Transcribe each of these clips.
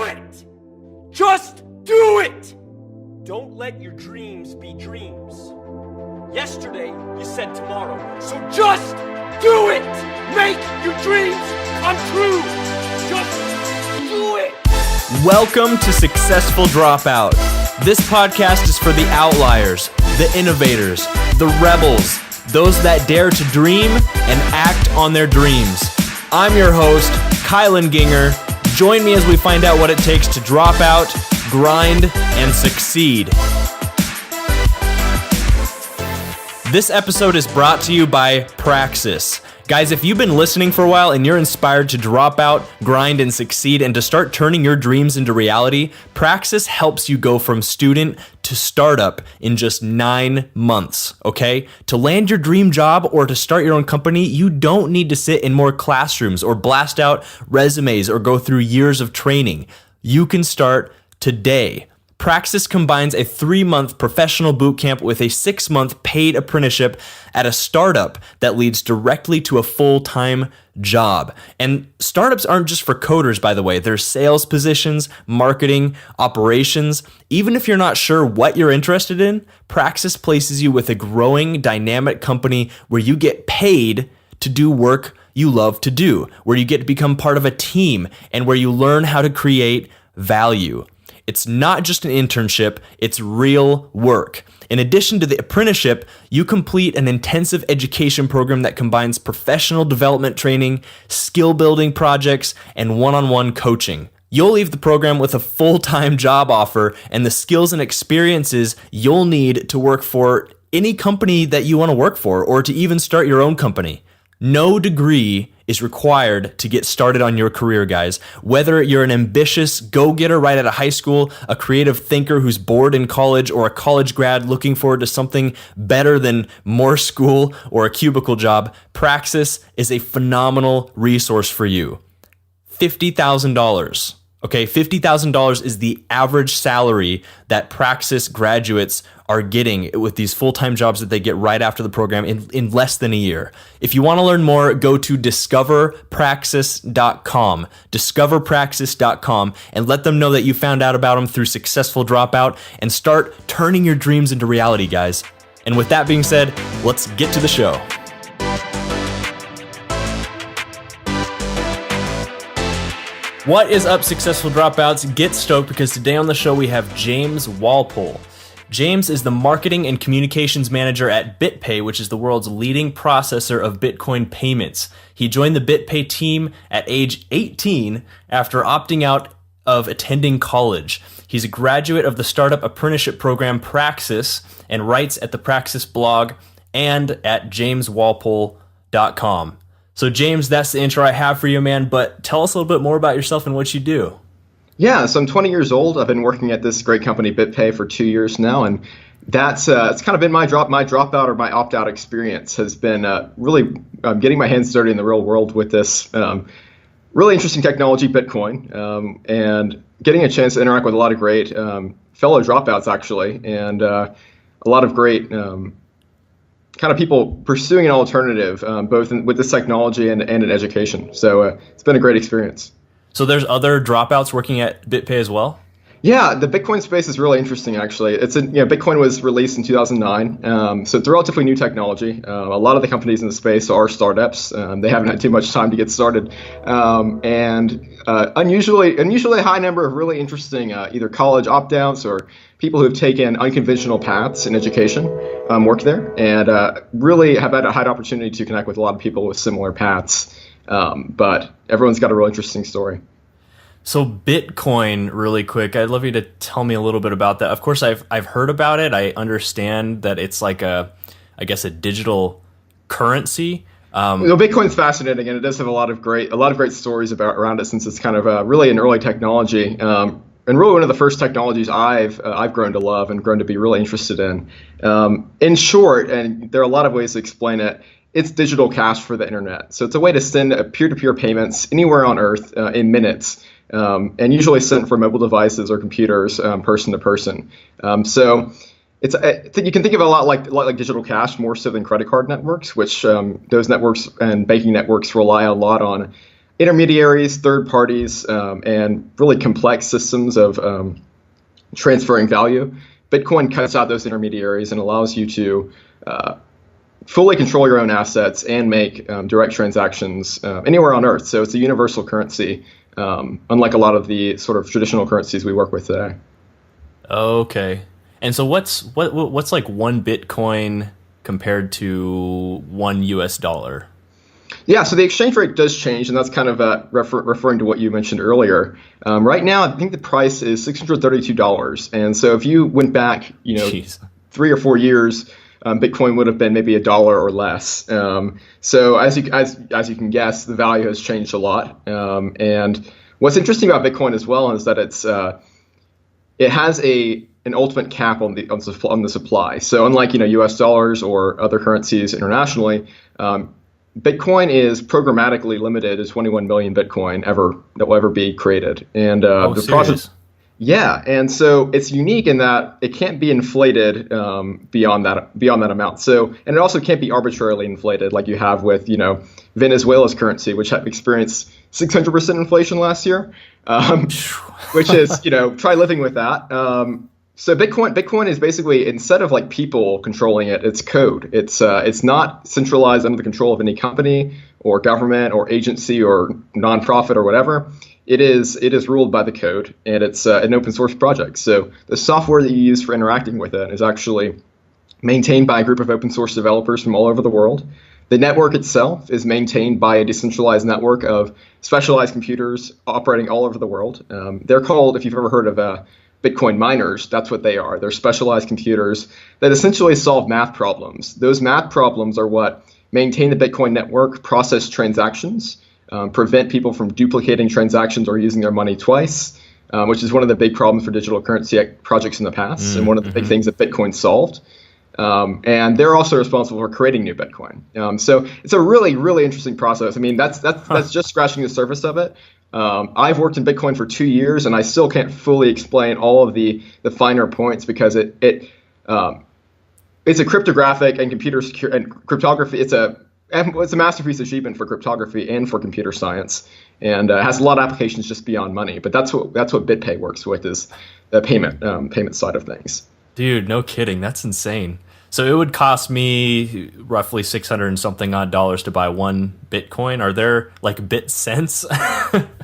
it! Just do it! Don't let your dreams be dreams. Yesterday, you said tomorrow, so just do it! Make your dreams come true! Just do it! Welcome to Successful Dropout. This podcast is for the outliers, the innovators, the rebels, those that dare to dream and act on their dreams. I'm your host, Kylan Ginger. Join me as we find out what it takes to drop out, grind, and succeed. This episode is brought to you by Praxis. Guys, if you've been listening for a while and you're inspired to drop out, grind, and succeed and to start turning your dreams into reality, Praxis helps you go from student to startup in just 9 months, okay? To land your dream job or to start your own company, you don't need to sit in more classrooms or blast out resumes or go through years of training. You can start today. Praxis combines a 3-month professional bootcamp with a 6-month paid apprenticeship at a startup that leads directly to a full-time job. And startups aren't just for coders, by the way. There's sales positions, marketing, operations. Even if you're not sure what you're interested in, Praxis places you with a growing, dynamic company where you get paid to do work you love to do, where you get to become part of a team, and where you learn how to create value. It's not just an internship, it's real work. In addition to the apprenticeship, you complete an intensive education program that combines professional development training, skill building projects, and one-on-one coaching. You'll leave the program with a full-time job offer and the skills and experiences you'll need to work for any company that you want to work for or to even start your own company. No degree is required to get started on your career, guys. Whether you're an ambitious go-getter right out of high school, a creative thinker who's bored in college, or a college grad looking forward to something better than more school or a cubicle job, Praxis is a phenomenal resource for you. $50,000. Okay, $50,000 is the average salary that Praxis graduates are getting with these full-time jobs that they get right after the program in less than a year. If you want to learn more, go to discoverpraxis.com, discoverpraxis.com, and let them know that you found out about them through Successful Dropout and start turning your dreams into reality, guys. And with that being said, let's get to the show. What is up, Successful Dropouts? Get stoked because today on the show we have James Walpole. James is the marketing and communications manager at BitPay, which is the world's leading processor of Bitcoin payments. He joined the BitPay team at age 18 after opting out of attending college. He's a graduate of the startup apprenticeship program Praxis and writes at the Praxis blog and at jameswalpole.com. So James, that's the intro I have for you, man, but tell us a little bit more about yourself and what you do. Yeah, so I'm 20 years old. I've been working at this great company, BitPay, for 2 years now, and that's it's kind of been my dropout or my opt-out experience has been really getting my hands dirty in the real world with this really interesting technology, Bitcoin, and getting a chance to interact with a lot of great fellow dropouts, actually, and a lot of great kind of people pursuing an alternative, both with this technology and in education. So it's been a great experience. So there's other dropouts working at BitPay as well? Yeah, the Bitcoin space is really interesting, actually. Bitcoin was released in 2009, so it's a relatively new technology. A lot of the companies in the space are startups. They haven't had too much time to get started. Unusually a high number of really interesting either college opt-outs or people who have taken unconventional paths in education work there and really have had a high opportunity to connect with a lot of people with similar paths. But everyone's got a real interesting story. So Bitcoin, really quick, I'd love you to tell me a little bit about that. Of course, I've heard about it. I understand that it's like a digital currency. Bitcoin's fascinating, and it does have a lot of great stories around it, since it's kind of really an early technology, and really one of the first technologies I've grown to love and grown to be really interested in. In short, and there are a lot of ways to explain it, it's digital cash for the internet. So it's a way to send peer-to-peer payments anywhere on Earth in minutes, and usually sent from mobile devices or computers, person to person. So you can think of it a lot like digital cash, more so than credit card networks, which those networks and banking networks rely a lot on intermediaries, third parties, and really complex systems of transferring value. Bitcoin cuts out those intermediaries and allows you to fully control your own assets and make direct transactions anywhere on Earth. So it's a universal currency, unlike a lot of the sort of traditional currencies we work with today. Okay. And so what's like one Bitcoin compared to one US dollar? Yeah, so the exchange rate does change, and that's kind of referring to what you mentioned earlier. Right now, I think the price is $632, and so if you went back, Jeez. 3 or 4 years, Bitcoin would have been maybe $1 or less. So as you can guess, the value has changed a lot. And what's interesting about Bitcoin as well is that it has an ultimate cap on the supply. So unlike U.S. dollars or other currencies internationally, Bitcoin is programmatically limited to 21 million Bitcoin that will ever be created. And the process, yeah, and so it's unique in that it can't be inflated beyond that amount. So, and it also can't be arbitrarily inflated like you have with Venezuela's currency, which experienced 600% inflation last year, which is try living with that. So Bitcoin is basically, instead of like people controlling it, it's code. It's not centralized under the control of any company or government or agency or nonprofit or whatever. It is ruled by the code, and it's an open source project. So the software that you use for interacting with it is actually maintained by a group of open source developers from all over the world. The network itself is maintained by a decentralized network of specialized computers operating all over the world. They're called, if you've ever heard of Bitcoin miners, that's what they are. They're specialized computers that essentially solve math problems. Those math problems are what maintain the Bitcoin network, process transactions, prevent people from duplicating transactions or using their money twice, which is one of the big problems for digital currency projects in the past, and one of the big things that Bitcoin solved. And they're also responsible for creating new Bitcoin. So it's a really, really interesting process. I mean, that's just scratching the surface of it. I've worked in Bitcoin for 2 years, and I still can't fully explain all of the finer points because it's a cryptographic and computer secure and cryptography. It's a masterpiece achievement for cryptography and for computer science, and has a lot of applications just beyond money. But that's what BitPay works with, is the payment side of things. Dude, no kidding. That's insane. So it would cost me roughly 600 and something odd dollars to buy one Bitcoin. Are there like bit cents?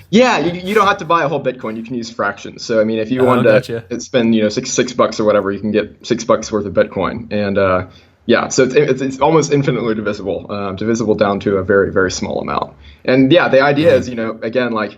Yeah, you don't have to buy a whole Bitcoin. You can use fractions. So I mean, if you wanted to spend $6 or whatever, you can get $6 worth of Bitcoin. And yeah, so it's almost infinitely divisible down to a very, very small amount. And yeah, the idea is again, like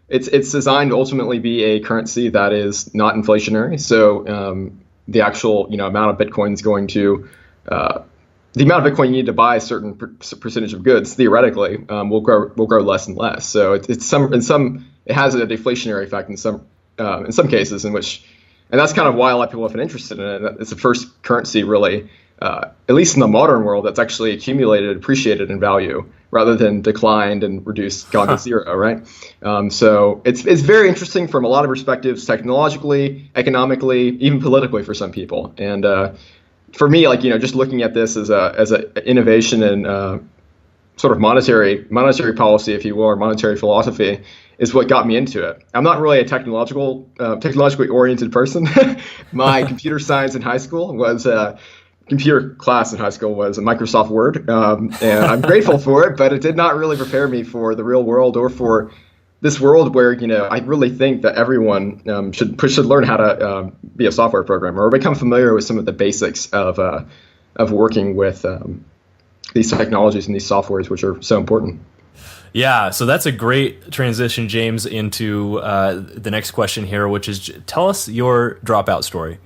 it's designed to ultimately be a currency that is not inflationary. So the actual amount of Bitcoin is going to the amount of Bitcoin you need to buy a certain percentage of goods theoretically will grow less and less. So it has a deflationary effect in some cases, and that's kind of why a lot of people have been interested in it. It's the first currency really, at least in the modern world, that's actually accumulated, appreciated in value rather than declined and reduced, gone to zero, right? So it's very interesting from a lot of perspectives, technologically, economically, even politically for some people. And for me, like just looking at this as a innovation in sort of monetary policy, if you will, or monetary philosophy, is what got me into it. I'm not really a technologically oriented person. My computer science in high school was computer class in high school was a Microsoft Word, and I'm grateful for it, but it did not really prepare me for the real world or for this world where I really think that everyone should learn how to be a software programmer or become familiar with some of the basics of working with these technologies and these softwares, which are so important. Yeah, so that's a great transition, James, into the next question here, which is tell us your dropout story.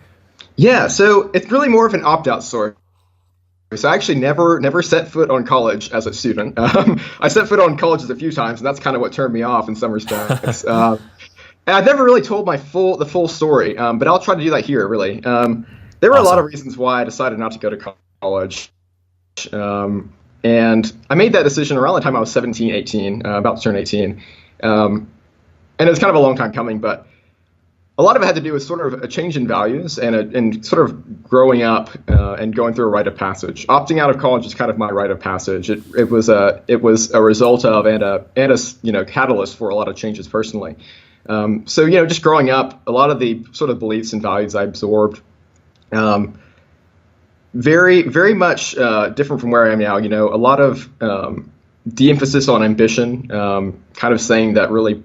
Yeah, so it's really more of an opt-out story. So I actually never set foot on college as a student. I set foot on colleges a few times, and that's kind of what turned me off in some respects. And I've never really told the full story, but I'll try to do that here, really. There were a lot of reasons why I decided not to go to college. And I made that decision around the time I was 17, 18, about to turn 18. And it was kind of a long time coming, but a lot of it had to do with sort of a change in values and sort of growing up and going through a rite of passage. Opting out of college is kind of my rite of passage. It was a result of and a catalyst for a lot of changes personally. So just growing up, a lot of the sort of beliefs and values I absorbed, very very much different from where I am now. A lot of de-emphasis on ambition, kind of saying that really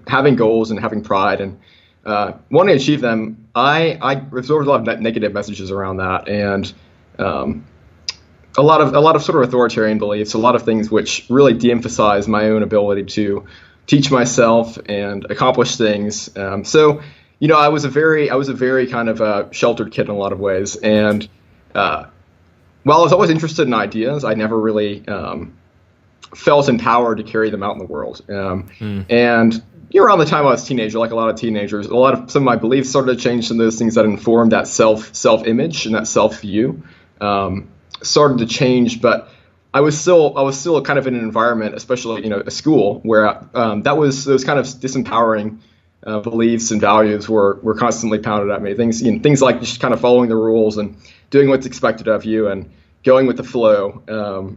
having goals and having pride and wanting to achieve them. I absorbed a lot of negative messages around that, and a lot of sort of authoritarian beliefs, a lot of things which really de-emphasize my own ability to teach myself and accomplish things. So I was a very kind of a sheltered kid in a lot of ways, and while I was always interested in ideas, I never really felt empowered to carry them out in the world. And around the time I was a teenager, like a lot of teenagers, some of my beliefs started to change. Some of those things that informed that self-image and that self-view started to change. But I was still kind of in an environment, especially a school, where those kind of disempowering beliefs and values were constantly pounded at me. Things like just kind of following the rules and doing what's expected of you and going with the flow.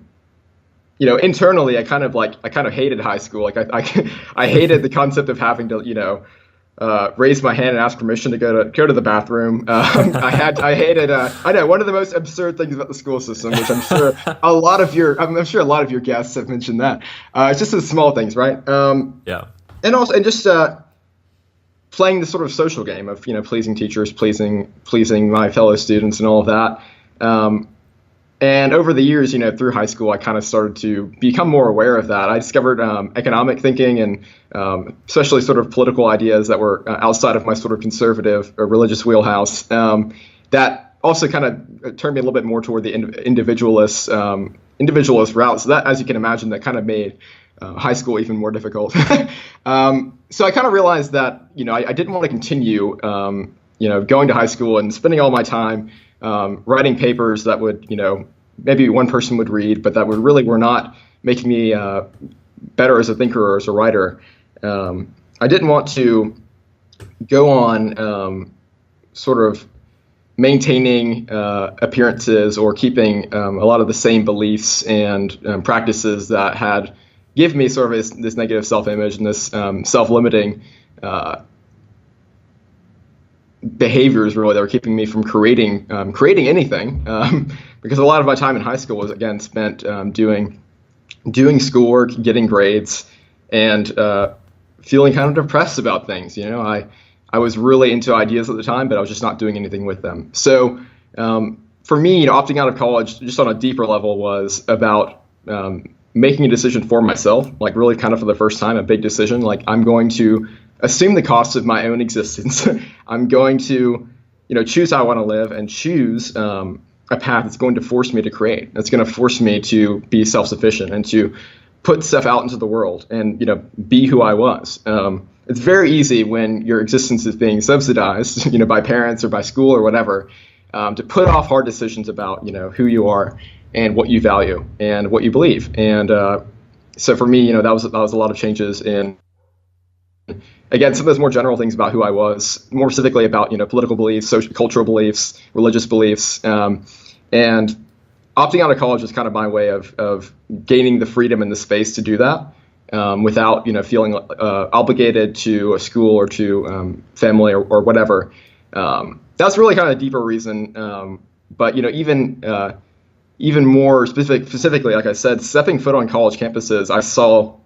Internally, I kind of hated high school. Like I hated the concept of having to, raise my hand and ask permission to go to the bathroom. I hated. I know one of the most absurd things about the school system, which I'm sure a lot of your guests have mentioned that. It's just the small things, right? Yeah. And just playing the sort of social game of pleasing teachers, pleasing my fellow students, and all of that. And over the years, through high school, I kind of started to become more aware of that. I discovered economic thinking and especially sort of political ideas that were outside of my sort of conservative or religious wheelhouse. That also kind of turned me a little bit more toward the individualist route. So that, as you can imagine, that kind of made high school even more difficult. So I kind of realized that I didn't want to continue going to high school and spending all my time writing papers that would, maybe one person would read, but that were not making me better as a thinker or as a writer. I didn't want to go on sort of maintaining appearances or keeping a lot of the same beliefs and practices that had given me sort of this negative self-image and this self-limiting behaviors really that were keeping me from creating anything, because a lot of my time in high school was again spent doing schoolwork, getting grades, and feeling kind of depressed about things. I was really into ideas at the time, but I was just not doing anything with them. So for me, opting out of college just on a deeper level was about making a decision for myself, like really kind of for the first time, a big decision. Like I'm going to assume the cost of my own existence. I'm going to, choose how I want to live and choose a path that's going to force me to create. That's going to force me to be self-sufficient and to put stuff out into the world and, be who I was. It's very easy when your existence is being subsidized, by parents or by school or whatever, to put off hard decisions about, who you are and what you value and what you believe. And so for me, that was a lot of changes in, again, some of those more general things about who I was, more specifically about, political beliefs, social, cultural beliefs, religious beliefs. And opting out of college was kind of my way of gaining the freedom and the space to do that without, feeling obligated to a school or to family or whatever. That's really kind of a deeper reason. But, even more specifically, like I said, stepping foot on college campuses, I saw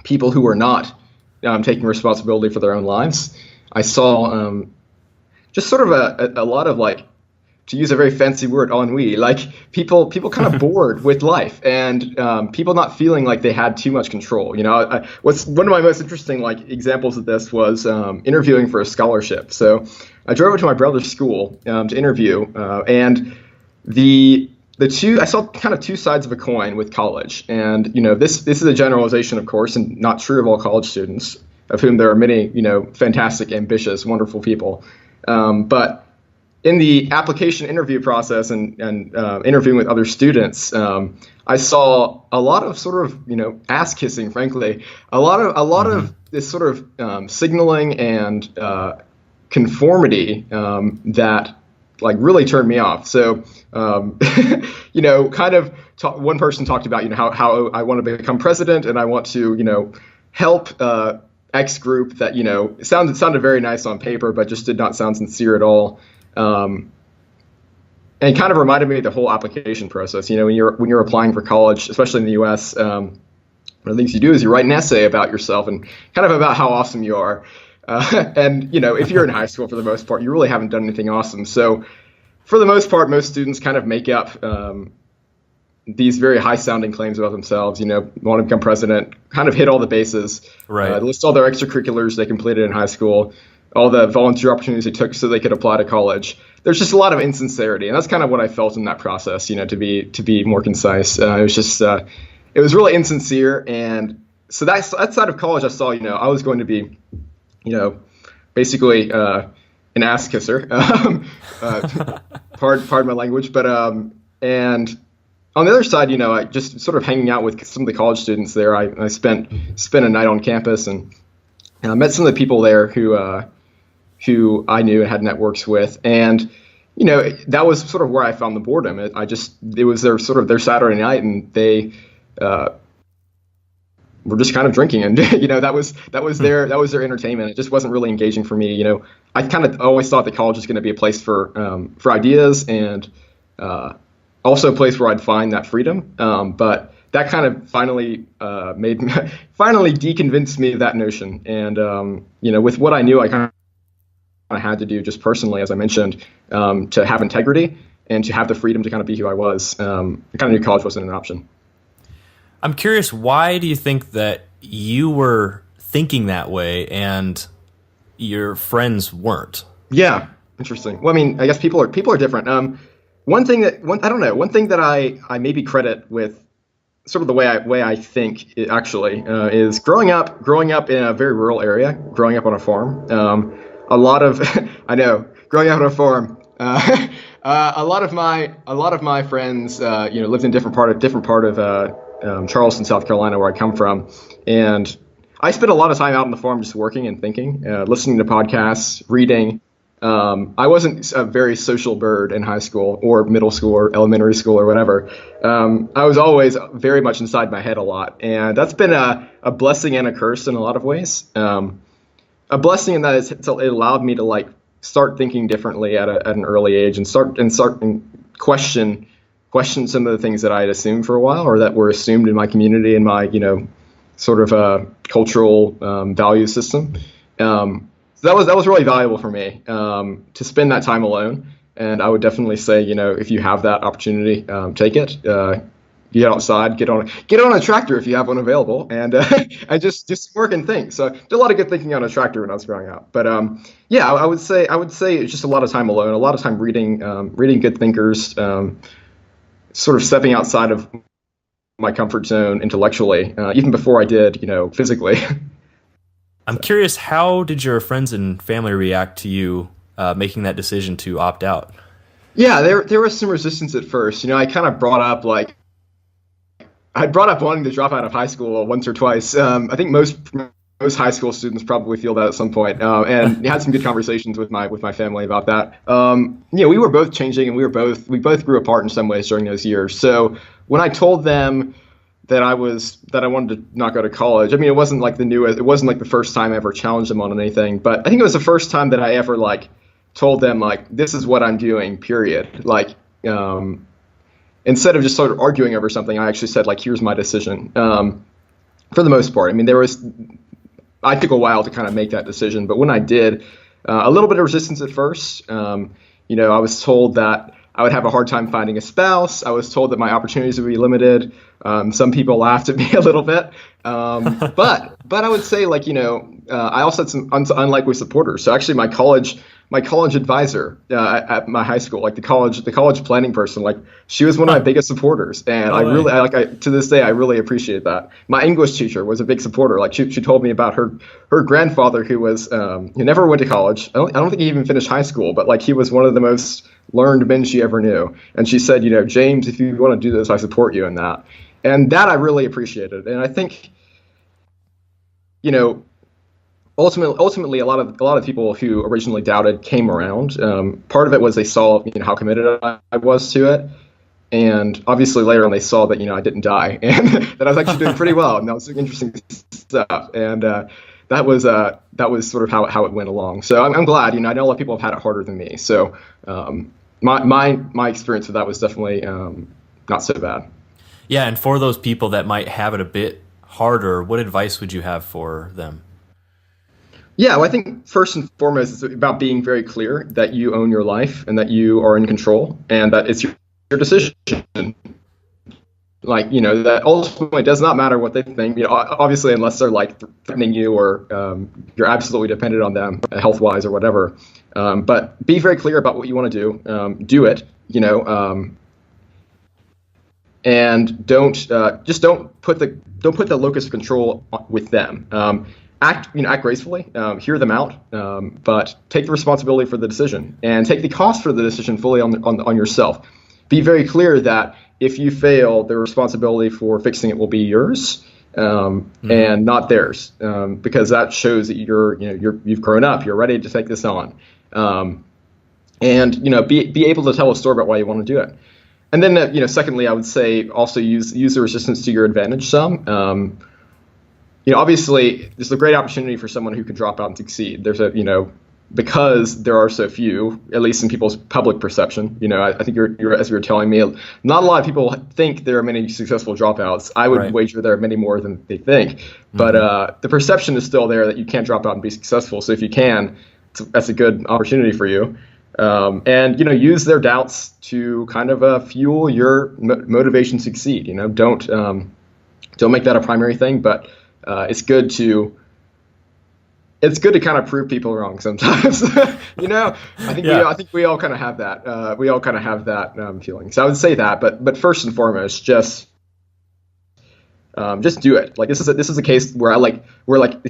people who were not taking responsibility for their own lives. I saw just sort of a lot of, like, to use a very fancy word, ennui, like people kind of bored with life and people not feeling like they had too much control. What's one of my most interesting examples of this was interviewing for a scholarship. So I drove over to my brother's school to interview, and I saw kind of two sides of a coin with college. And, this is a generalization, of course, and not true of all college students, of whom there are many, fantastic, ambitious, wonderful people. But in the application interview process and interviewing with other students, I saw a lot of sort of, ass kissing, frankly, a lot of this sort of signaling and conformity that like really turned me off. So, kind of one person talked about, how I want to become president and I want to, help X group that, sounded very nice on paper, but just did not sound sincere at all. And kind of reminded me of the whole application process. When you're applying for college, especially in the U.S., one of the things you do is you write an essay about yourself and kind of about how awesome you are. And if you're in high school, for the most part, you really haven't done anything awesome. So for the most part, most students kind of make up these very high-sounding claims about themselves. Want to become president, kind of hit all the bases. Right. List all their extracurriculars they completed in high school, all the volunteer opportunities they took so they could apply to college. There's just a lot of insincerity, and that's kind of what I felt in that process. To be more concise, it was just it was really insincere, and so that side of college, I saw I was going to be basically an ass kisser. Pardon my language, but and on the other side, I just sort of hanging out with some of the college students there. I spent a night on campus and I met some of the people there who I knew and had networks with, and that was sort of where I found the boredom. It was their Saturday night, and they were just kind of drinking, and that was their entertainment. It just wasn't really engaging for me. I kind of always thought that college was going to be a place for ideas and also a place where I'd find that freedom. But that kind of finally deconvinced me of that notion. And with what I knew, I kind of had to do just personally, as I mentioned, to have integrity and to have the freedom to kind of be who I was. I kind of knew college wasn't an option. I'm curious, why do you think that you were thinking that way and your friends weren't? Yeah, interesting. Well, I mean, I guess people are different. One thing that I maybe credit with sort of the way I think is growing up in a very rural area, growing up on a farm. A lot of growing up on a farm. A lot of my friends, lived in different part of Charleston, South Carolina, where I come from, and I spent a lot of time out on the farm just working and thinking, listening to podcasts, reading. I wasn't a very social bird in high school or middle school or elementary school or whatever. I was always very much inside my head a lot, and that's been a blessing and a curse in a lot of ways. A blessing in that it allowed me to start thinking differently at an early age and start question some of the things that I had assumed for a while, or that were assumed in my community and my sort of cultural value system. So that was really valuable for me to spend that time alone. And I would definitely say, if you have that opportunity, take it. Get outside, get on a tractor if you have one available, and and just work and think. So I did a lot of good thinking on a tractor when I was growing up. But I would say it's just a lot of time alone, a lot of time reading good thinkers, sort of stepping outside of my comfort zone intellectually, even before I did, physically. I'm curious, how did your friends and family react to you making that decision to opt out? Yeah, there was some resistance at first. I kind of brought up wanting to drop out of high school once or twice. I think most high school students probably feel that at some point, and had some good conversations with my family about that. We were both changing, and we both grew apart in some ways during those years. So when I told them that I wanted to not go to college, I mean, it wasn't like the first time I ever challenged them on anything, but I think it was the first time that I ever told them this is what I'm doing, period. Instead of just sort of arguing over something, I actually said here's my decision. For the most part, I mean, I took a while to kind of make that decision, but when I did, a little bit of resistance at first. I was told that I would have a hard time finding a spouse. I was told that my opportunities would be limited. Some people laughed at me a little bit, but I would say I also had some unlikely supporters. So actually, my college advisor at my high school, the college planning person, she was one of my biggest supporters, and to this day I really appreciate that. My English teacher was a big supporter. She told me about her grandfather who never went to college. I don't think he even finished high school, but he was one of the most learned men she ever knew. And she said, James, if you want to do this, I support you in that. And that I really appreciated. And I think, ultimately, a lot of people who originally doubted came around. Part of it was they saw how committed I was to it, and obviously later on they saw that I didn't die and that I was actually doing pretty well, and that was interesting stuff. And that was sort of how it went along. So I'm glad. I know a lot of people have had it harder than me. So my experience with that was definitely not so bad. Yeah, and for those people that might have it a bit harder, what advice would you have for them? Yeah, well, I think first and foremost, it's about being very clear that you own your life and that you are in control and that it's your decision. That ultimately does not matter what they think. Obviously, unless they're like threatening you or you're absolutely dependent on them health-wise or whatever. But be very clear about what you want to do. Do it. And don't put the locus of control with them. Act gracefully, hear them out, but take the responsibility for the decision and take the cost for the decision fully on yourself. Be very clear that if you fail, the responsibility for fixing it will be yours, and not theirs, because that shows that you've grown up, you're ready to take this on, and be able to tell a story about why you want to do it. And then secondly, I would say also use the resistance to your advantage some. Obviously, this is a great opportunity for someone who can drop out and succeed. There's because there are so few, at least in people's public perception. I think you're as you were telling me, not a lot of people think there are many successful dropouts. I would wager there are many more than they think. But the perception is still there that you can't drop out and be successful. So if you can, that's a good opportunity for you. And use their doubts to kind of fuel your motivation to succeed. Don't make that a primary thing, but it's good to kind of prove people wrong sometimes. I think we all kind of have that. We all kind of have that feeling. So I would say that, but first and foremost, just do it. Like this is a case where I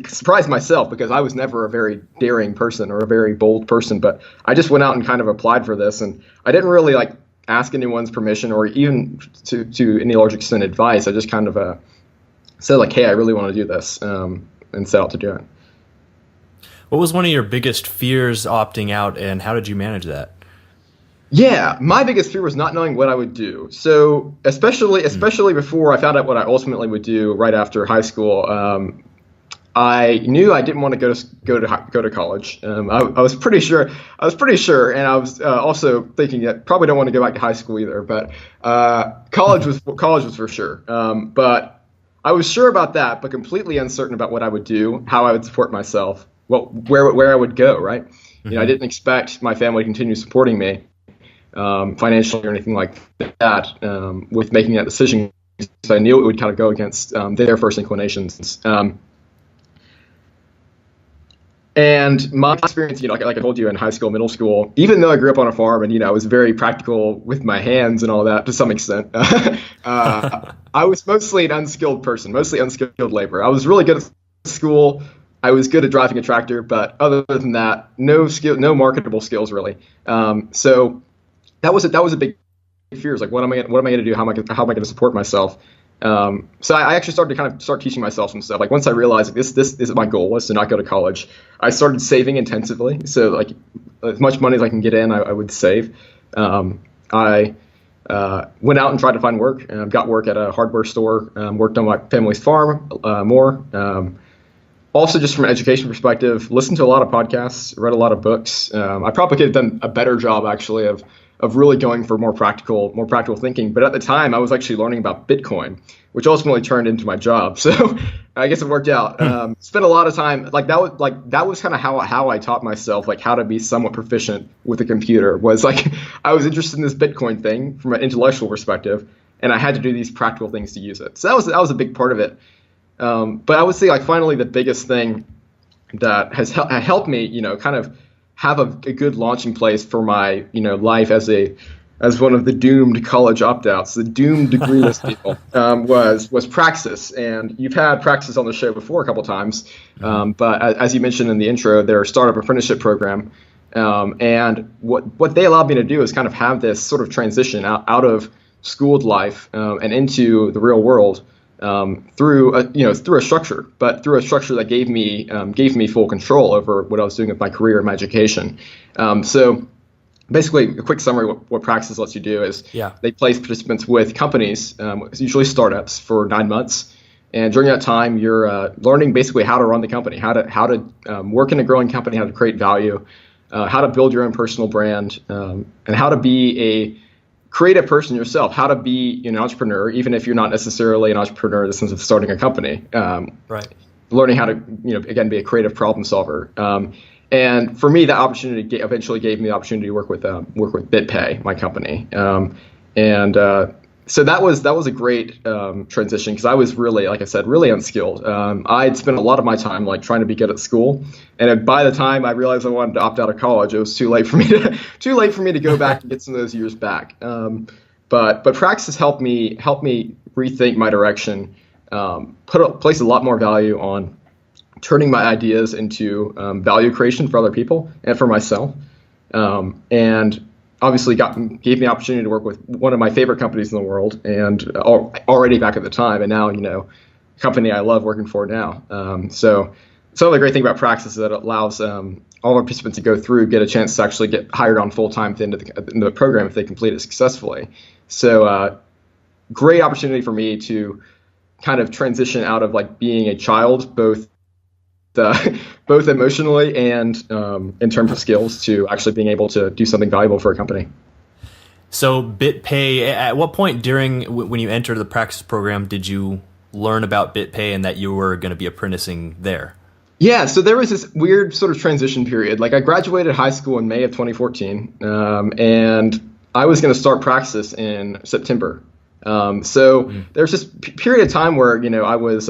surprised myself because I was never a very daring person or a very bold person, but I just went out and kind of applied for this, and I didn't really ask anyone's permission or even to any large extent advice. I just kind of said hey, I really want to do this, and set out to do it. What was one of your biggest fears opting out, and how did you manage that? Yeah, my biggest fear was not knowing what I would do. So especially before I found out what I ultimately would do right after high school, I knew I didn't want to go to college. I was pretty sure, and I was also thinking that probably don't want to go back to high school either. But college was for sure. But I was sure about that, but completely uncertain about what I would do, how I would support myself, where I would go. Right? I didn't expect my family to continue supporting me financially or anything like that with making that decision. So I knew it would kind of go against their first inclinations. And my experience, like I told you in high school, middle school, even though I grew up on a farm and, I was very practical with my hands and all that to some extent, I was mostly an unskilled person, mostly unskilled labor. I was really good at school. I was good at driving a tractor, but other than that, no marketable skills really. So that was a big fear. It's like, what am I going to do? How am I going to support myself? So I actually started to start teaching myself some stuff. Like once I realized this is my goal was to not go to college, I started saving intensively. So as much money as I can get in, I would save. I went out and tried to find work. Got work at a hardware store. Worked on my family's farm more. Also, just from an education perspective, listened to a lot of podcasts, read a lot of books. I probably could have done a better job actually of really going for more practical thinking. But at the time, I was actually learning about Bitcoin, which ultimately turned into my job. So I guess it worked out. Spent a lot of time that was kind of how I taught myself how to be somewhat proficient with a computer. Was I was interested in this Bitcoin thing from an intellectual perspective, and I had to do these practical things to use it. So that was a big part of it. But I would say finally the biggest thing that has helped me, kind of have a good launching place for my, life as one of the doomed college opt-outs, the doomed degreeless people, was Praxis. And you've had Praxis on the show before a couple times. But as you mentioned in the intro, their startup apprenticeship program. And what they allowed me to do is kind of have this sort of transition out of schooled life and into the real world through a structure, but through a structure that gave me full control over what I was doing with my career and my education. So basically, a quick summary of what Praxis lets you do is they place participants with companies, usually startups, for 9 months. And during that time, you're learning basically how to run the company, how to work in a growing company, how to create value, how to build your own personal brand, and how to be a creative person yourself, how to be an entrepreneur, even if you're not necessarily an entrepreneur in the sense of starting a company. Right. Learning how to, again, be a creative problem solver. And for me, that opportunity eventually gave me the opportunity to work with BitPay, my company. So that was a great transition, because I was really, like I said, really unskilled. I'd spent a lot of my time trying to be good at school, and by the time I realized I wanted to opt out of college, it was too late for me to go back and get some of those years back. But Praxis helped me rethink my direction, place a lot more value on turning my ideas into value creation for other people and for myself, and obviously gave me the opportunity to work with one of my favorite companies in the world, and already back at the time, and now, a company I love working for now. So some of the great thing about Praxis is that it allows all our participants to go through, get a chance to actually get hired on full-time at the end of the program if they complete it successfully. So great opportunity for me to kind of transition out of being a child, both emotionally and in terms of skills, to actually being able to do something valuable for a company. So BitPay, at what point when you entered the Praxis program did you learn about BitPay and that you were going to be apprenticing there? Yeah, so there was this weird sort of transition period. I graduated high school in May of 2014, and I was going to start Praxis in September. There's this period of time where, I was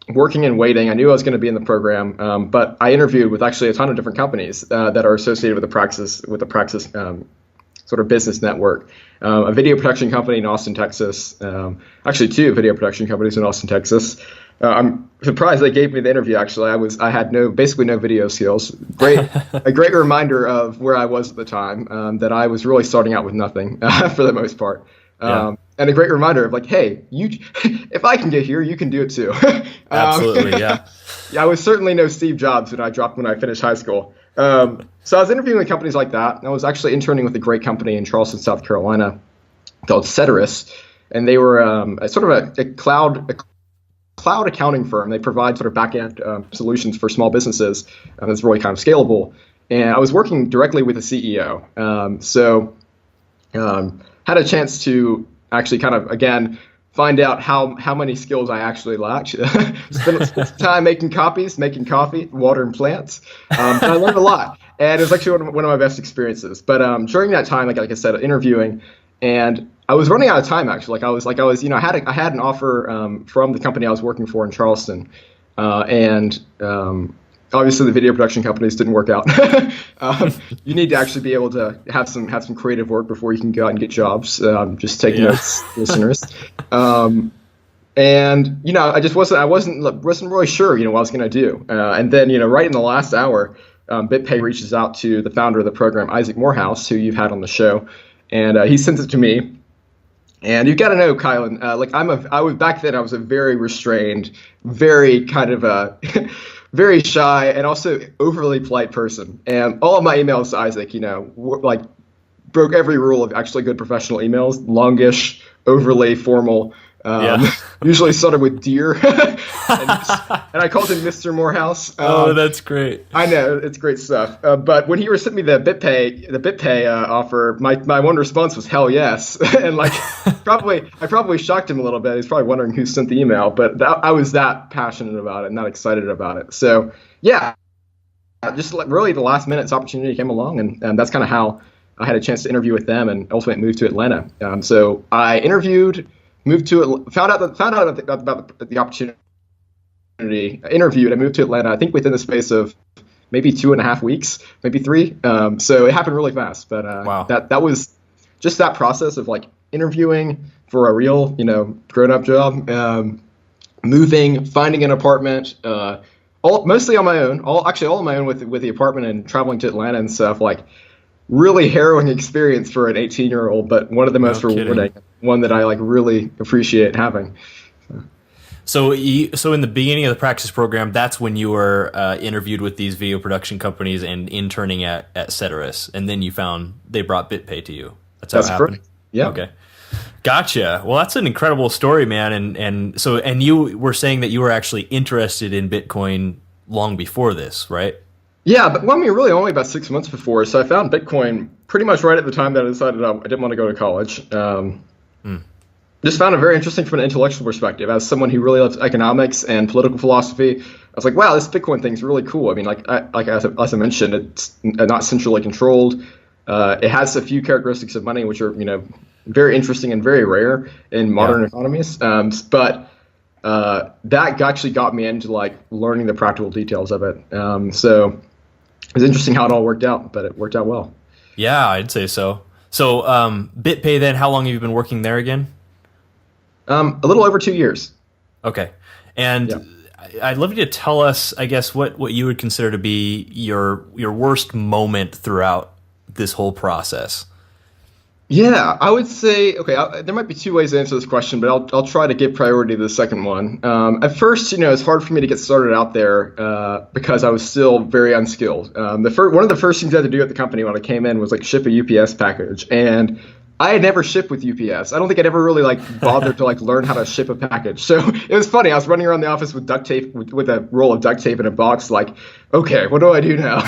working and waiting. I knew I was going to be in the program, but I interviewed with actually a ton of different companies that are associated with the Praxis sort of business network. A video production company in Austin, Texas. Actually, 2 video production companies in Austin, Texas. I'm surprised they gave me the interview. Actually, I had basically no video skills. A great reminder of where I was at the time. That I was really starting out with nothing for the most part. And a great reminder of hey, if I can get here, you can do it too. Absolutely, yeah. Yeah, I was certainly no Steve Jobs when I finished high school. So I was interviewing with companies like that. And I was actually interning with a great company in Charleston, South Carolina, called Ceteris, and they were a cloud accounting firm. They provide sort of back-end solutions for small businesses that's really kind of scalable. And I was working directly with the CEO. Had a chance to actually kind of, again, find out how many skills I actually lacked. Spent time making coffee, watering plants. And I learned a lot. And it was actually one of my best experiences. But during that time, like I said, interviewing, and I was running out of time, actually. I had an offer from the company I was working for in Charleston. Obviously, the video production companies didn't work out. You need to actually be able to have some creative work before you can go out and get jobs. Just take notes, listeners. I wasn't really sure, what I was going to do. And then, right in the last hour, BitPay reaches out to the founder of the program, Isaac Morehouse, who you've had on the show, and he sends it to me. And you've got to know, Kylan, back then I was a very restrained, very kind of very shy, and also overly polite person. And all of my emails to Isaac, broke every rule of actually good professional emails. Longish, overly formal. Usually started with dear. and I called him Mr. Morehouse. That's great. I know, it's great stuff. But when he sent me the BitPay offer, my one response was hell yes. And I probably shocked him a little bit. He's probably wondering who sent the email, but I was that passionate about it and that excited about it. So yeah, just really the last minute's opportunity came along, and that's kind of how I had a chance to interview with them and ultimately moved to Atlanta. So I interviewed. Moved to it, found out about the opportunity. Interviewed. I moved to Atlanta, I think within the space of maybe 2.5 weeks, maybe 3. So it happened really fast. But wow. That was just that process of interviewing for a real grown-up job, moving, finding an apartment, mostly on my own. All on my own with the apartment, and traveling to Atlanta and stuff. Really harrowing experience for an 18-year-old, but one of the most rewarding. One that I really appreciate having. So in the beginning of the Praxis program, that's when you were interviewed with these video production companies and interning at Ceteris, and then you found they brought BitPay to you. That's how it happened. Correct. Yeah. Okay. Gotcha. Well, that's an incredible story, man. And you were saying that you were actually interested in Bitcoin long before this, right? Yeah, but well, I mean, really only about 6 months before. So I found Bitcoin pretty much right at the time that I decided I didn't want to go to college. Just found it very interesting from an intellectual perspective. As someone who really loves economics and political philosophy, I was like, wow, this Bitcoin thing's really cool. I mean, as I mentioned, it's not centrally controlled. It has a few characteristics of money which are, very interesting and very rare in modern economies. But that actually got me into like learning the practical details of it. So it was interesting how it all worked out, but it worked out well. Yeah, I'd say so. So BitPay, then, how long have you been working there again? A little over 2 years. Okay. And I'd love you to tell us, I guess, what you would consider to be your worst moment throughout this whole process. Yeah, I would say, okay, there might be two ways to answer this question, but I'll try to give priority to the second one. At first, it's hard for me to get started out there because I was still very unskilled. One of the first things I had to do at the company when I came in was like ship a UPS package, and I had never shipped with UPS. I don't think I'd ever really bothered to learn how to ship a package. So it was funny. I was running around the office with duct tape, with a roll of duct tape in a box. Okay, what do I do now?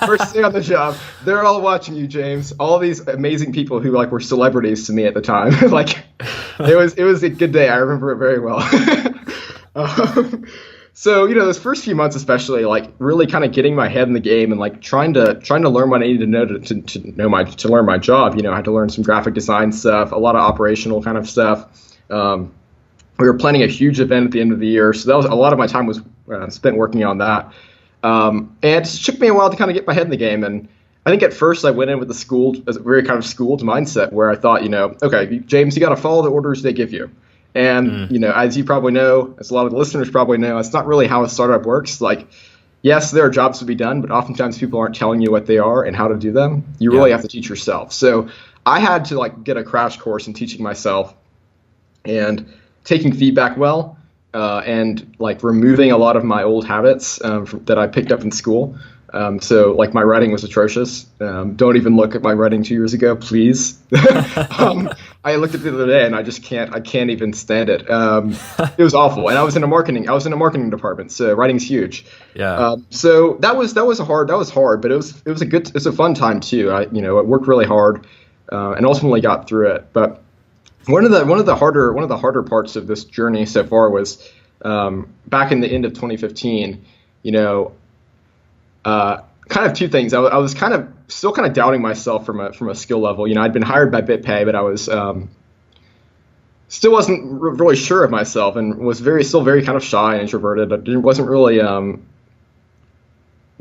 First day on the job, they're all watching you, James. All these amazing people who were celebrities to me at the time. It was a good day. I remember it very well. So, those first few months, especially, really kind of getting my head in the game and trying to learn what I needed to know to learn my job. I had to learn some graphic design stuff, a lot of operational kind of stuff. We were planning a huge event at the end of the year, so that was a lot of my time was spent working on that. And it just took me a while to kind of get my head in the game. And I think at first I went in with a very kind of schooled mindset where I thought, okay, James, you got to follow the orders they give you. And, as you probably know, as a lot of the listeners probably know, it's not really how a startup works. Yes, there are jobs to be done, but oftentimes people aren't telling you what they are and how to do them. You really have to teach yourself. So I had to get a crash course in teaching myself and taking feedback well, and removing a lot of my old habits that I picked up in school. So my writing was atrocious. Don't even look at my writing 2 years ago, please. I looked at it the other day and I can't even stand it. It was awful. And I was in a marketing department. So writing's huge. Yeah. So that was hard, but it was a fun time too. I worked really hard, and ultimately got through it. But one of the harder parts of this journey so far was, back in the end of 2015, kind of two things. I was still doubting myself from a skill level. I'd been hired by BitPay, but I was still wasn't really sure of myself, and was still very kind of shy and introverted. I wasn't really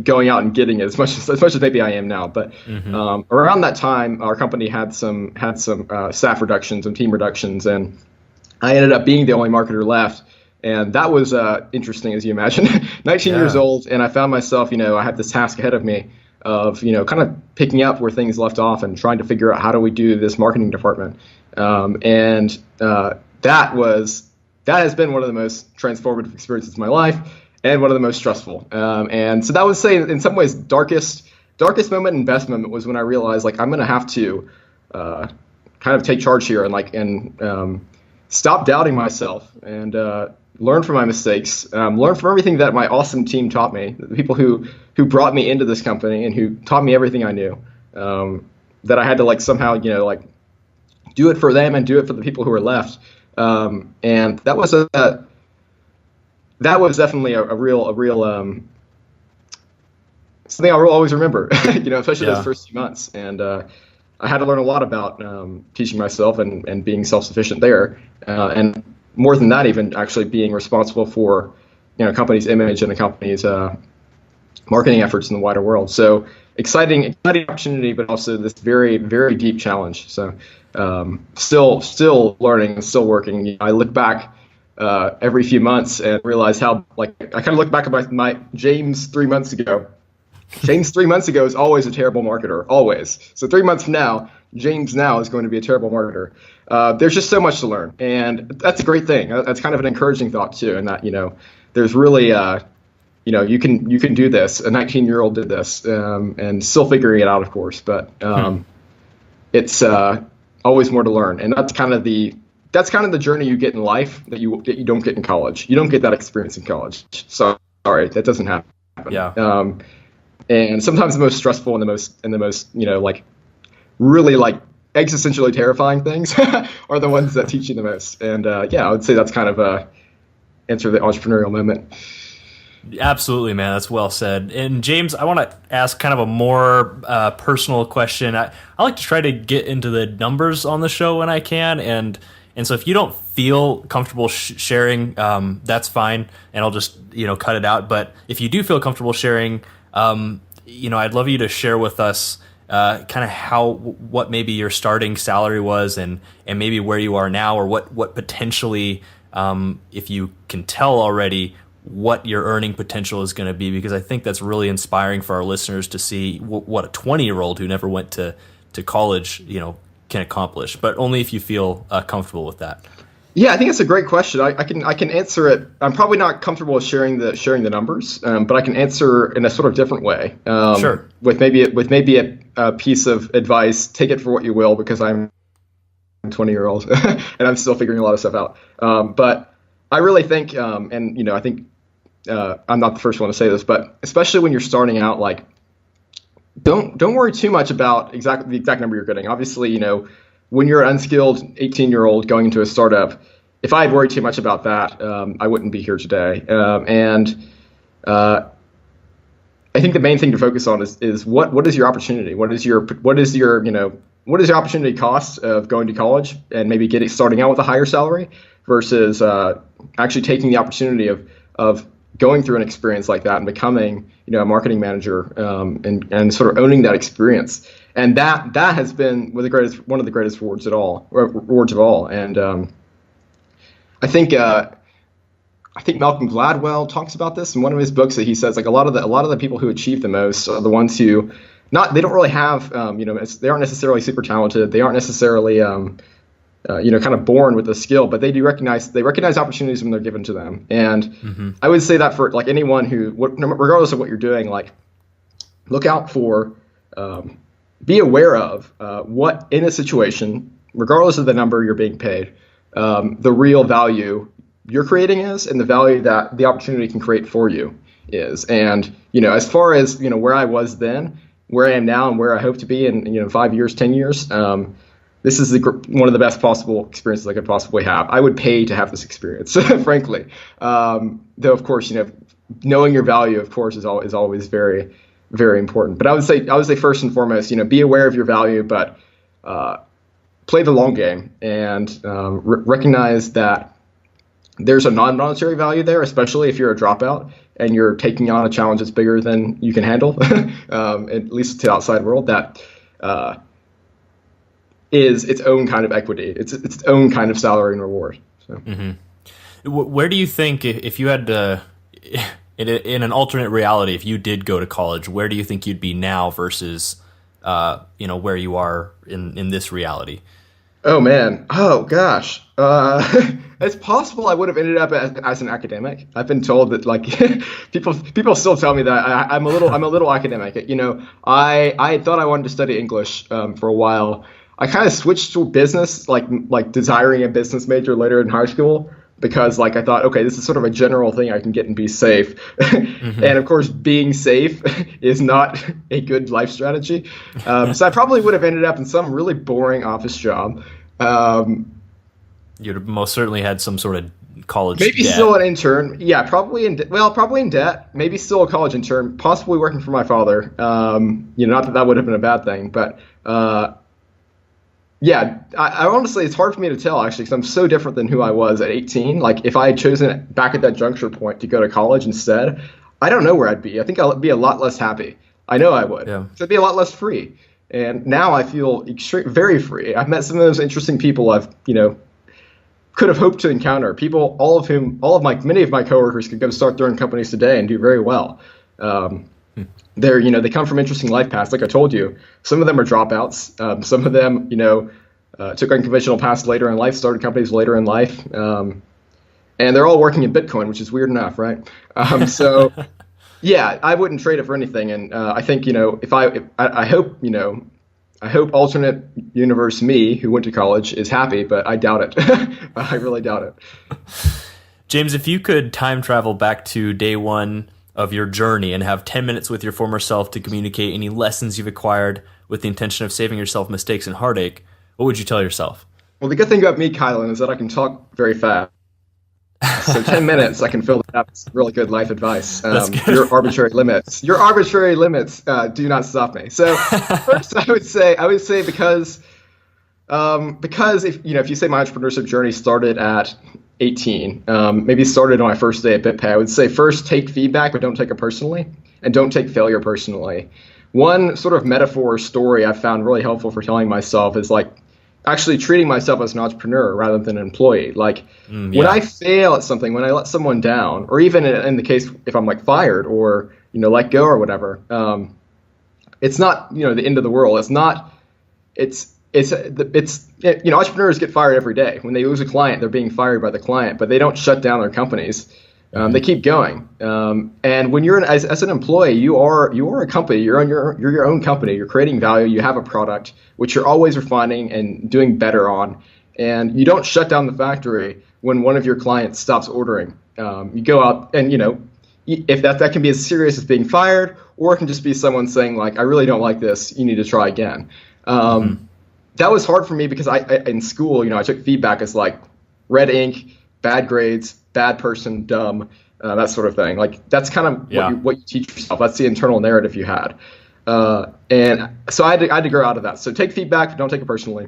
going out and getting it as much as maybe I am now. But around that time, our company had some staff reductions and team reductions, and I ended up being the only marketer left. And that was interesting, as you imagine. 19 years old, and I found myself, I had this task ahead of me of, kind of picking up where things left off and trying to figure out how do we do this marketing department. And that has been one of the most transformative experiences of my life, and one of the most stressful. And so that would say, in some ways, darkest moment and best moment was when I realized, I'm going to have to kind of take charge here and stop doubting myself and learn from my mistakes, learn from everything that my awesome team taught me, the people who brought me into this company and who taught me everything I knew, that I had to somehow, do it for them and do it for the people who were left. And that was definitely a real something I'll always remember, especially those first few months. And I had to learn a lot about teaching myself and being self-sufficient there. And more than that, even actually being responsible for, a company's image and a company's marketing efforts in the wider world. So exciting opportunity, but also this very, very deep challenge. So still learning and still working. I look back every few months and realize how, I kind of look back at my James 3 months ago. James 3 months ago is always a terrible marketer, always. So 3 months from now, James now is going to be a terrible marketer. There's just so much to learn, and that's a great thing. That's kind of an encouraging thought too, and that there's really you can do this. A 19-year-old did this, and still figuring it out, of course, but it's always more to learn, and that's kind of the journey you get in life that you don't get in college. You don't get that experience in college. So sorry, that doesn't happen. Yeah. And sometimes the most stressful and the most really existentially terrifying things are the ones that teach you the most. And I would say that's kind of answer the entrepreneurial moment. Absolutely, man. That's well said. And James, I want to ask kind of a more personal question. I like to try to get into the numbers on the show when I can, and so if you don't feel comfortable sharing, that's fine, and I'll just cut it out. But if you do feel comfortable sharing, I'd love you to share with us kind of what maybe your starting salary was, and maybe where you are now, or what potentially, if you can tell already, what your earning potential is going to be, because I think that's really inspiring for our listeners to see what a 20-year-old who never went to college, can accomplish, but only if you feel comfortable with that. Yeah, I think it's a great question. I can answer it. I'm probably not comfortable with sharing the numbers, but I can answer in a sort of different way. Sure. With maybe a piece of advice. Take it for what you will, because I'm a 20-year-old and I'm still figuring a lot of stuff out. But I really think, I think I'm not the first one to say this, but especially when you're starting out, don't worry too much about the exact number you're getting. Obviously, when you're an unskilled 18-year-old going into a startup, if I had worried too much about that, I wouldn't be here today. I think the main thing to focus on is what is your opportunity? What is your opportunity cost of going to college and maybe starting out with a higher salary versus actually taking the opportunity of going through an experience like that and becoming a marketing manager and sort of owning that experience. And that has been one of the greatest rewards of all. And I think Malcolm Gladwell talks about this in one of his books, that he says a lot of the people who achieve the most are the ones who they don't really have they aren't necessarily super talented. They aren't necessarily kind of born with the skill, but they recognize opportunities when they're given to them. And I would say that for anyone regardless of what you're doing, look out for, be aware of what in a situation, regardless of the number you're being paid, the real value you're creating is, and the value that the opportunity can create for you is. And as far as where I was then, where I am now, and where I hope to be in 5 years, 10 years. This is one of the best possible experiences I could possibly have. I would pay to have this experience, frankly. Though, of course, knowing your value, of course, is always very, very important. But I would say first and foremost, be aware of your value, but play the long game, and recognize that there's a non-monetary value there, especially if you're a dropout and you're taking on a challenge that's bigger than you can handle, at least to the outside world. That is its own kind of equity. It's its own kind of salary and reward. So, Where do you think, if you had to, in an alternate reality, if you did go to college, where do you think you'd be now versus, where you are in this reality? Oh man. Oh gosh. It's possible I would have ended up as an academic. I've been told that people still tell me that I'm a little academic. I thought I wanted to study English for a while. I kind of switched to business, like desiring a business major later in high school, because I thought, okay, this is sort of a general thing I can get and be safe. And of course, being safe is not a good life strategy. So I probably would have ended up in some really boring office job. You'd have most certainly had some sort of college maybe debt. Still an intern. Yeah, probably in debt. Maybe still a college intern, possibly working for my father. Not that would have been a bad thing, but yeah, I honestly, it's hard for me to tell, actually, because I'm so different than who I was at 18. If I had chosen back at that juncture point to go to college instead, I don't know where I'd be. I think I'd be a lot less happy. I know I would. Yeah. So I'd be a lot less free. And now I feel very free. I've met some of those interesting people I've, could have hoped to encounter. People, many of my coworkers could go start their own companies today and do very well. They come from interesting life paths. Like I told you, some of them are dropouts. Some of them, took unconventional paths later in life, started companies later in life. And they're all working in Bitcoin, which is weird enough, right? So yeah, I wouldn't trade it for anything. And I think, I hope alternate universe me, who went to college, is happy, but I doubt it. I really doubt it. James, if you could time travel back to day one of your journey and have 10 minutes with your former self to communicate any lessons you've acquired with the intention of saving yourself mistakes and heartache, what would you tell yourself? Well, the good thing about me, Kylan, is that I can talk very fast. So 10 minutes, I can fill that up with really good life advice. Your arbitrary limits do not stop me. So first, I would say because if you say my entrepreneurship journey started at 18, maybe started on my first day at BitPay, I would say first take feedback, but don't take it personally, and don't take failure personally. One sort of metaphor or story I found really helpful for telling myself is like actually treating myself as an entrepreneur rather than an employee. Like when I fail at something, when I let someone down, or even in the case if I'm like fired or let go or whatever, it's not the end of the world. It's not. It's entrepreneurs get fired every day. When they lose a client, they're being fired by the client, but they don't shut down their companies. They keep going. And when you're as an employee, you are a company. You're your own company. You're creating value. You have a product which you're always refining and doing better on. And you don't shut down the factory when one of your clients stops ordering. You go out and if that can be as serious as being fired, or it can just be someone saying like, I really don't like this. You need to try again. That was hard for me because I in school, I took feedback as like red ink, bad grades, bad person, dumb, that sort of thing. Like that's kind of what you teach yourself. That's the internal narrative you had. And so I had to grow out of that. So take feedback, don't take it personally.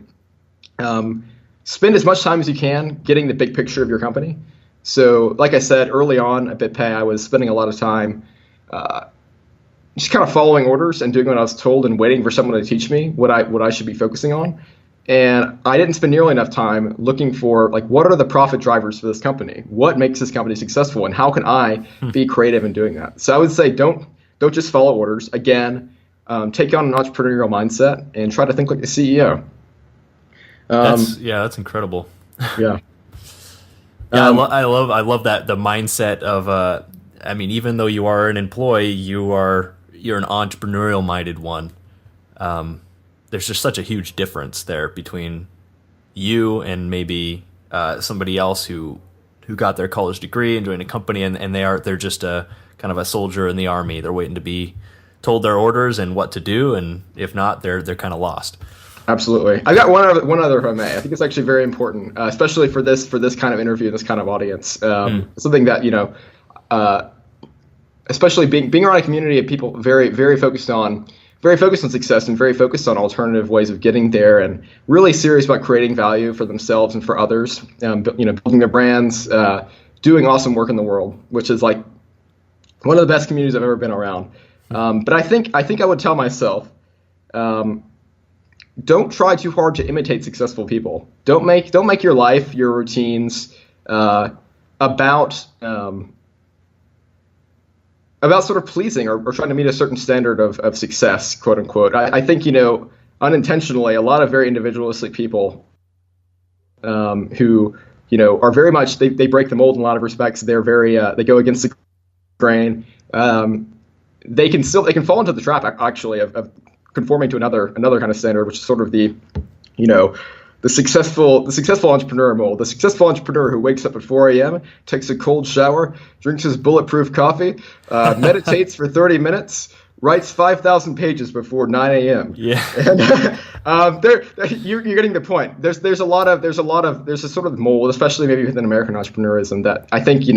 Spend as much time as you can getting the big picture of your company. So like I said, early on at BitPay, I was spending a lot of time just kind of following orders and doing what I was told and waiting for someone to teach me what I should be focusing on. And I didn't spend nearly enough time looking for like what are the profit drivers for this company? What makes this company successful, and how can I be creative in doing that? So I would say don't just follow orders. Again, take on an entrepreneurial mindset and try to think like a CEO. That's incredible. Yeah. I love that, the mindset of even though you are an employee, you're an entrepreneurial minded one. There's just such a huge difference there between you and maybe somebody else who got their college degree and joined a company, and they're just a kind of a soldier in the army. They're waiting to be told their orders and what to do, and if not, they're kind of lost. Absolutely. I got one other, if I may. I think it's actually very important, especially for this kind of interview, this kind of audience. Something that especially being around a community of people very, very focused on success and very focused on alternative ways of getting there, and really serious about creating value for themselves and for others. Building their brands, doing awesome work in the world, which is like one of the best communities I've ever been around. But I think I would tell myself, don't try too hard to imitate successful people. Don't make your life, your routines, about sort of pleasing or trying to meet a certain standard of success, quote unquote. I think, unintentionally, a lot of very individualistic people who, are very much, they break the mold in a lot of respects. They're very, they go against the grain. They can fall into the trap actually of conforming to another kind of standard, which is sort of the successful entrepreneur mold. The successful entrepreneur who wakes up at 4 a.m., takes a cold shower, drinks his bulletproof coffee, meditates for 30 minutes, writes 5,000 pages before 9 a.m. Yeah. And you're getting the point. There's a sort of mold, especially maybe within American entrepreneurism, that I think,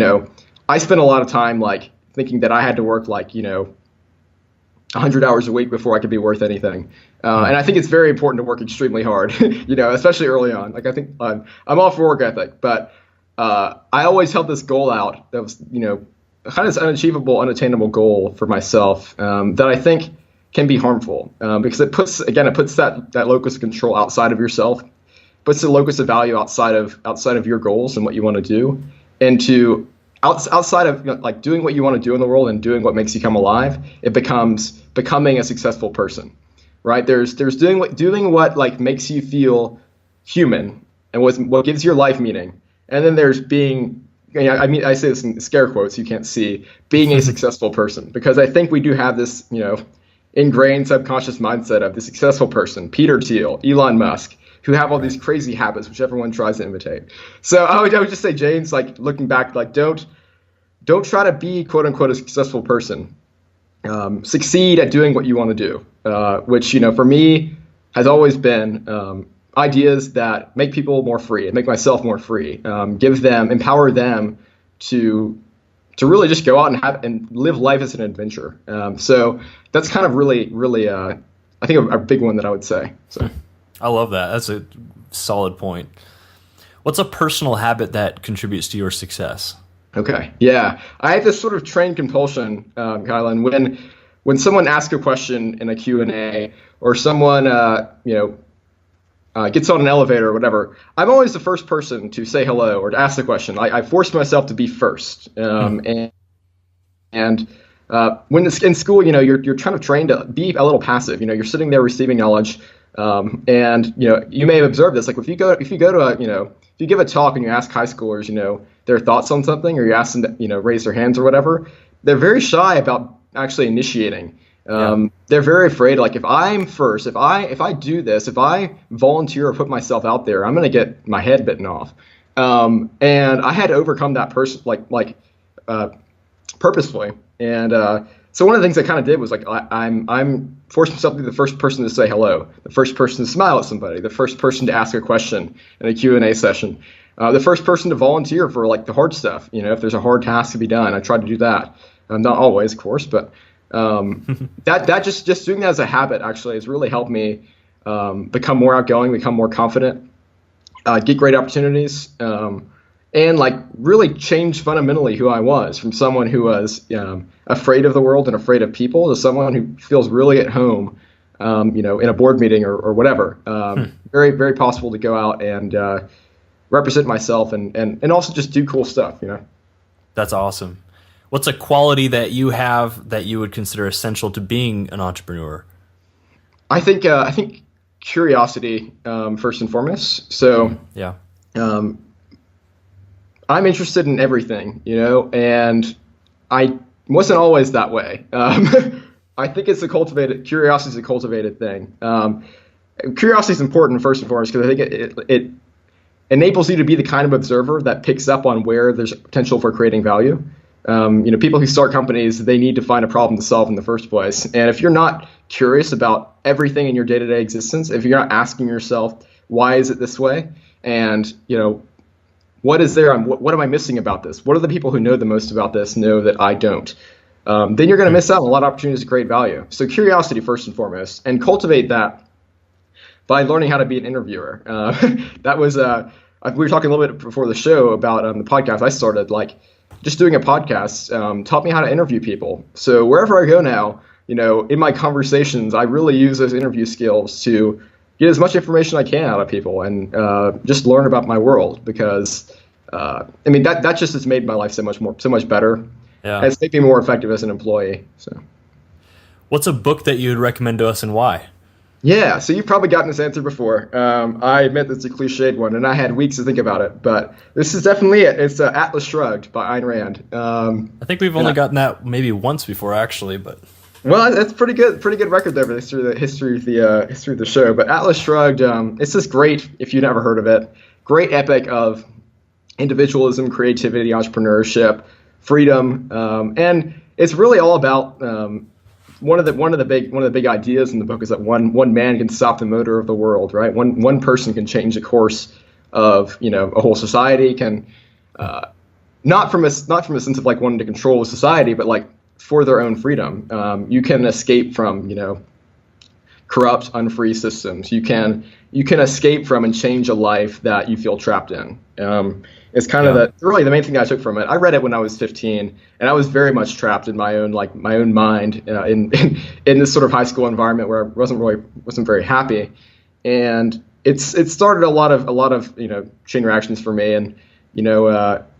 I spent a lot of time like thinking that I had to work like, 100 hours a week before I could be worth anything. And I think it's very important to work extremely hard, especially early on. Like I think I'm all for work ethic, but I always held this goal out that was, kind of this unachievable, unattainable goal for myself that I think can be harmful because it puts that locus of control outside of yourself, puts the locus of value outside of your goals and what you want to do, into outside of like doing what you want to do in the world and doing what makes you come alive, it becomes becoming a successful person, right? There's doing what like makes you feel human and what gives your life meaning, and then there's being, I mean, I say this in scare quotes, you can't see, being a successful person, because I think we do have this, ingrained subconscious mindset of the successful person, Peter Thiel, Elon Musk, who have all these crazy habits which everyone tries to imitate. So I would just say, James, like looking back, like don't try to be quote unquote a successful person. Succeed at doing what you want to do, which for me has always been ideas that make people more free and make myself more free. Empower them to really just go out and live life as an adventure. So that's kind of really I think a big one that I would say. So. I love that. That's a solid point. What's a personal habit that contributes to your success? Okay. Yeah. I have this sort of trained compulsion, Kylan, when someone asks a question in a Q&A or someone, gets on an elevator or whatever, I'm always the first person to say hello or to ask the question. I force myself to be first. And when it's in school, you're kind of trained to be a little passive. You're sitting there receiving knowledge. And you may have observed this. Like if you go to if you give a talk and you ask high schoolers, their thoughts on something, or you ask them to, raise their hands or whatever, they're very shy about actually initiating. They're very afraid. Like if I'm first, if I do this, if I volunteer or put myself out there, I'm going to get my head bitten off. And I had to overcome that purposefully. And so one of the things I kind of did was like I'm forcing myself to be the first person to say hello, the first person to smile at somebody, the first person to ask a question in a Q&A session, the first person to volunteer for like the hard stuff. If there's a hard task to be done, I try to do that. Not always, of course, but that just doing that as a habit actually has really helped me become more outgoing, become more confident, get great opportunities. And like really change fundamentally who I was, from someone who was afraid of the world and afraid of people to someone who feels really at home, in a board meeting or whatever. Very, very possible to go out and represent myself and also just do cool stuff. That's awesome. What's a quality that you have that you would consider essential to being an entrepreneur? I think curiosity first and foremost. So yeah. I'm interested in everything, and I wasn't always that way. I think curiosity is a cultivated thing. Curiosity is important first and foremost because I think it enables you to be the kind of observer that picks up on where there's potential for creating value. People who start companies, they need to find a problem to solve in the first place. And if you're not curious about everything in your day-to-day existence, if you're not asking yourself, why is it this way? And, what is there? What am I missing about this? What are the people who know the most about this know that I don't? Then you're going to miss out on a lot of opportunities to create value. So curiosity first and foremost, and cultivate that by learning how to be an interviewer. That was we were talking a little bit before the show about the podcast I started. Like just doing a podcast taught me how to interview people. So wherever I go now, in my conversations, I really use those interview skills to get as much information I can out of people and just learn about my world, because that just has made my life so much better. Yeah. And it's made me more effective as an employee. So, what's a book that you would recommend to us and why? Yeah, so you've probably gotten this answer before. I admit it's a cliched one, and I had weeks to think about it, but this is definitely it. It's Atlas Shrugged by Ayn Rand. I think we've only gotten that maybe once before, actually, but. Well, that's pretty good record there through the history of the show. But Atlas Shrugged, it's just great if you've never heard of it. Great epic of individualism, creativity, entrepreneurship, freedom, and it's really all about one of the big ideas in the book is that one man can stop the motor of the world, right? One person can change the course of a whole society. Can not from a sense of like wanting to control society, but like for their own freedom. You can escape from corrupt, unfree systems. You can escape from and change a life that you feel trapped in. It's kind of really the main thing I took from it. I read it when I was 15, and I was very much trapped in my own mind in this sort of high school environment where I wasn't very happy, and it started a lot of chain reactions for me, and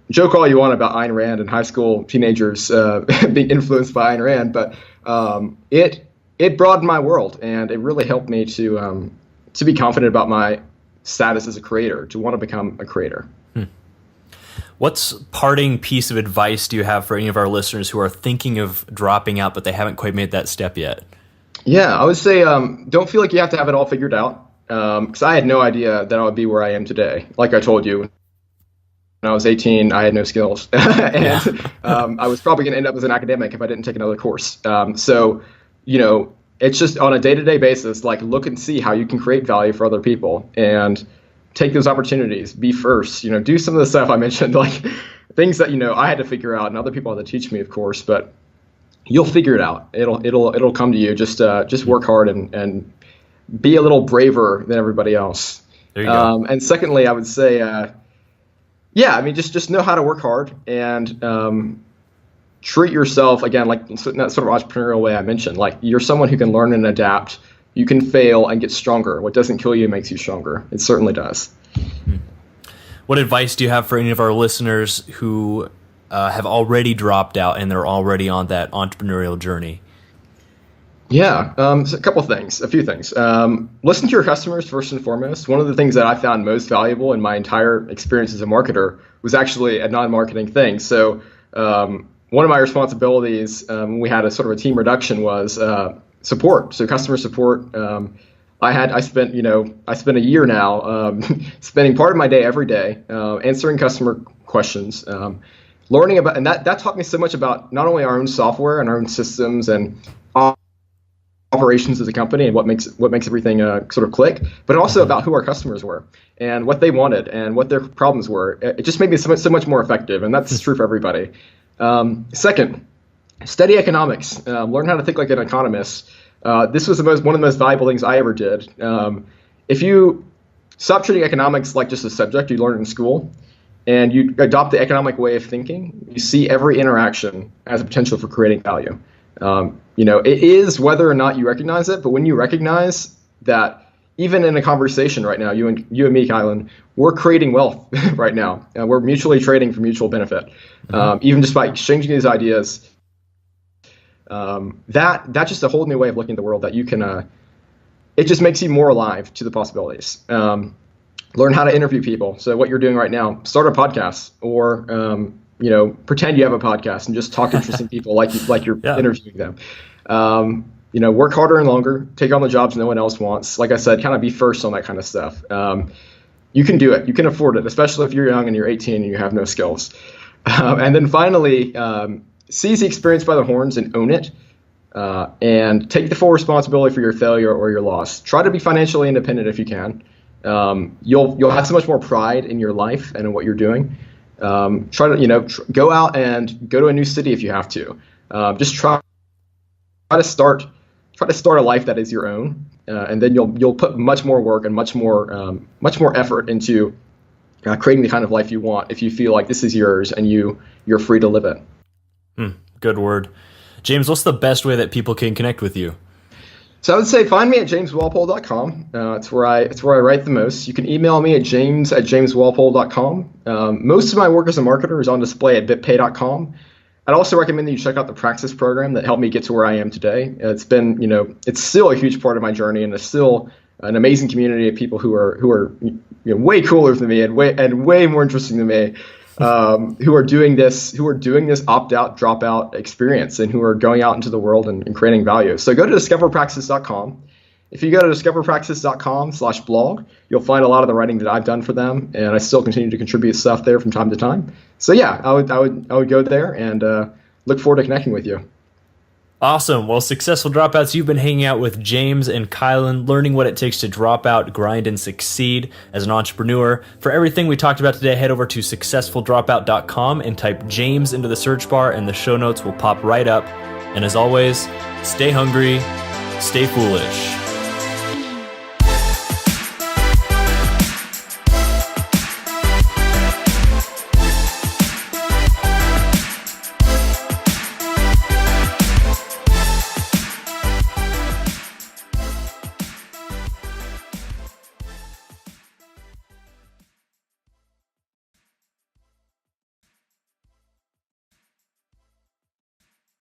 joke all you want about Ayn Rand and high school teenagers being influenced by Ayn Rand, but it broadened my world, and it really helped me to be confident about my status as a creator, to want to become a creator. What's parting piece of advice do you have for any of our listeners who are thinking of dropping out, but they haven't quite made that step yet? Yeah, I would say don't feel like you have to have it all figured out, because I had no idea that I would be where I am today. Like I told you, when I was 18, I had no skills, and I was probably going to end up as an academic if I didn't take another course. So, it's just on a day-to-day basis, like look and see how you can create value for other people and take those opportunities, be first, do some of the stuff I mentioned, like things that, I had to figure out and other people had to teach me, of course, but you'll figure it out. It'll come to you. Just work hard and be a little braver than everybody else. There you go. And secondly, I would say, just know how to work hard and treat yourself, again, like in that sort of entrepreneurial way I mentioned, like you're someone who can learn and adapt. You can fail and get stronger. What doesn't kill you makes you stronger. It certainly does. What advice do you have for any of our listeners who have already dropped out and they're already on that entrepreneurial journey? Yeah, so a few things. Listen to your customers first and foremost. One of the things that I found most valuable in my entire experience as a marketer was actually a non-marketing thing. So one of my responsibilities when we had a sort of a team reduction was support. So customer support. I spent a year now spending part of my day every day answering customer questions, learning about, and that taught me so much about not only our own software and our own systems and operations as a company and what makes everything sort of click, but also about who our customers were and what they wanted and what their problems were. It just made me so much more effective, and that's true for everybody. Second, study economics. Learn how to think like an economist. This was one of the most valuable things I ever did. If you stop treating economics like just a subject you learn in school, and you adopt the economic way of thinking, you see every interaction as a potential for creating value. It is whether or not you recognize it, but when you recognize that even in a conversation right now, you and me, Kylan, we're creating wealth right now. We're mutually trading for mutual benefit. Even just by exchanging these ideas, that's just a whole new way of looking at the world that you can, it just makes you more alive to the possibilities. Learn how to interview people. So what you're doing right now, start a podcast or, pretend you have a podcast and just talk to interesting people like you're interviewing them. Work harder and longer, take on the jobs no one else wants. Like I said, kind of be first on that kind of stuff. You can do it. You can afford it, especially if you're young and you're 18 and you have no skills. And then finally, seize the experience by the horns and own it. And take the full responsibility for your failure or your loss. Try to be financially independent if you can. You'll have so much more pride in your life and in what you're doing. Try to go out and go to a new city if you have to. Just try to start a life that is your own, and then you'll put much more work and much more effort into creating the kind of life you want if you feel like this is yours and you're free to live it. Good word. James, what's the best way that people can connect with you? So I would say find me at jameswalpole.com. It's where I write the most. You can email me at james@jameswalpole.com. Most of my work as a marketer is on display at bitpay.com. I'd also recommend that you check out the Praxis program that helped me get to where I am today. It's been, it's still a huge part of my journey, and it's still an amazing community of people who are way cooler than me and way more interesting than me. Who are doing this opt-out, dropout experience and who are going out into the world and creating value. So go to discoverpraxis.com. If you go to discoverpraxis.com/blog, you'll find a lot of the writing that I've done for them, and I still continue to contribute stuff there from time to time. So yeah, I would go there and look forward to connecting with you. Awesome. Well, Successful Dropouts, you've been hanging out with James and Kylan, learning what it takes to drop out, grind, and succeed as an entrepreneur. For everything we talked about today, head over to successfuldropout.com and type James into the search bar, and the show notes will pop right up. And as always, stay hungry, stay foolish.